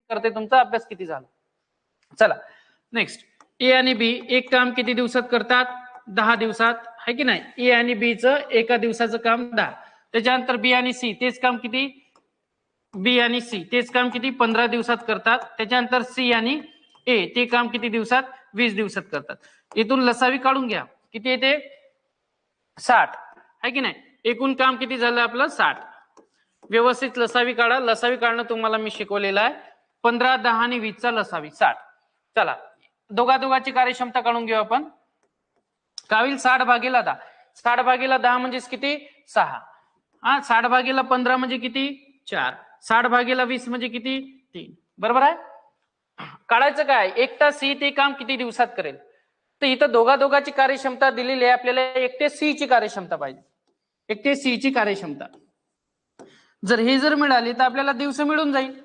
करते तुमचा अभ्यास किती झाला. चला नेक्स्ट, ए आणि बी एक काम किती दिवसात करतात? 10 दिवसात, है की नाही? ए आणि बी चं एका दिवसाचं काम 10. त्याच्यानंतर बी आणि सी तेच काम किती? बी आणि सी तेच काम किती? 15 दिवसात करतात. त्याच्यानंतर सी आणि ए ते काम किती दिवसात? 20 दिवसात करतात. इथून लसावी काढून घ्या, किती येते? 60, है की नाही? एकूण काम किती झालं आपलं? 60. व्यवस्थित लसावी काढा. लसावी काढणं तुम्हाला मी शिकवलेलं आहे. 15, 10 आणि 20 चा लसावी 60. चला दोघाची कार्यक्षमता काढून घेऊ आपण. काय होईल? 60 भागीला 10. 60 भागीला 10 म्हणजे किती? 6. हा 60 भागीला 15 म्हणजे किती? 4. 60 भागीला 20 म्हणजे किती? 3. बरोबर आहे. काढायचं काय? एकटा सी ते काम किती दिवसात करेल? तर इथं दोघाची कार्यक्षमता दिलेली आहे आपल्याला. एकटे सी ची कार्यक्षमता पाहिजे. एकटे सी ची कार्यक्षमता जर हे जर मिळाली तर आपल्याला दिवस मिळून जाईल.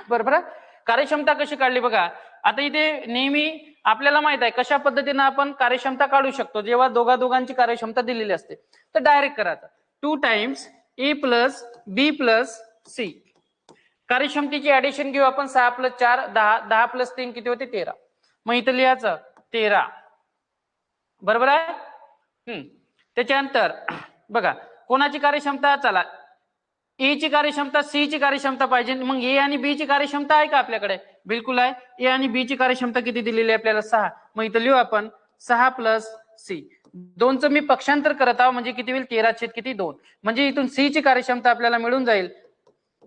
बरोबर आहे. कार्यक्षमता कशी काढली बघा. आता इथे नेहमी आपल्याला माहित आहे कशा पद्धतीने आपण कार्यक्षमता काढू शकतो. जेव्हा दोघांची कार्यक्षमता दिलेली असते तर डायरेक्ट करायचं 2 टाइम्स ए प्लस बी प्लस सी. कार्यक्षमतेची ऍडिशन घेऊ आपण. 6 + 4 10, 10 + 3 किती होते? 13. मग इथं लिहायचं 13. बरोबर आहे. त्याच्यानंतर बघा कोणाची कार्यक्षमता? चला ए ची कार्यक्षमता सी ची कार्यक्षमता पाहिजे. मग ए आणि बी ची कार्यक्षमता आहे का आपल्याकडे? बिलकुल आहे. ए आणि बी ची कार्यक्षमता किती दिलेली आहे आपल्याला? 6. मग इथं लिहू आपण 6 + सी. 2चं मी पक्षांतर करत आहोत म्हणजे किती होईल? 13/2. म्हणजे इथून सी ची कार्यक्षमता आपल्याला मिळून जाईल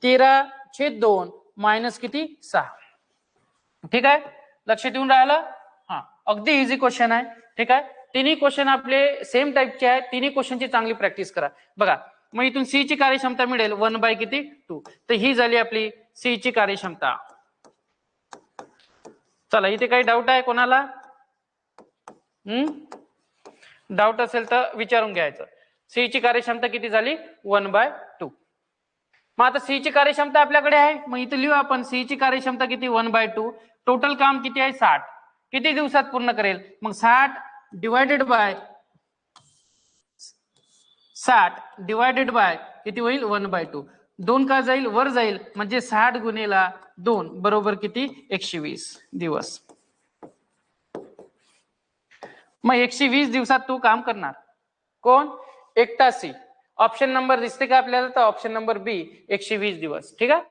13/2 मायनस किती? 6. ठीक आहे, लक्षात येऊन राहिलं? हा अगदी इझी क्वेश्चन आहे. ठीक आहे, तिन्ही क्वेश्चन आपले सेम टाईपचे आहेत. तिन्ही क्वेश्चनची चांगली प्रॅक्टिस करा. बघा मग इथून सी ची कार्यक्षमता मिळेल 1 किती? 2. तर ही झाली आपली सी ची कार्यक्षमता. चला इथे काही डाऊट आहे कोणाला? डाऊट असेल तर विचारून घ्यायचं. सी ची कार्यक्षमता किती झाली? 1/2. मग आता सी ची कार्यक्षमता आपल्याकडे आहे. मग इथे लिहू आपण सी ची कार्यक्षमता किती? 1/2. टोटल काम किती आहे? 60. किती दिवसात पूर्ण करेल? मग 60 डिवायडेड बाय किती होईल? 1/2. 2 का जाईल? वर जाईल. म्हणजे 60 गुणेला 2 बरोबर किती? 120 दिवस. मग 120 दिवसात तू काम करणार. कोण? एकटा सी. ऑप्शन नंबर दिसते का आपल्याला? तर ऑप्शन नंबर बी 120 दिवस. ठीक आहे.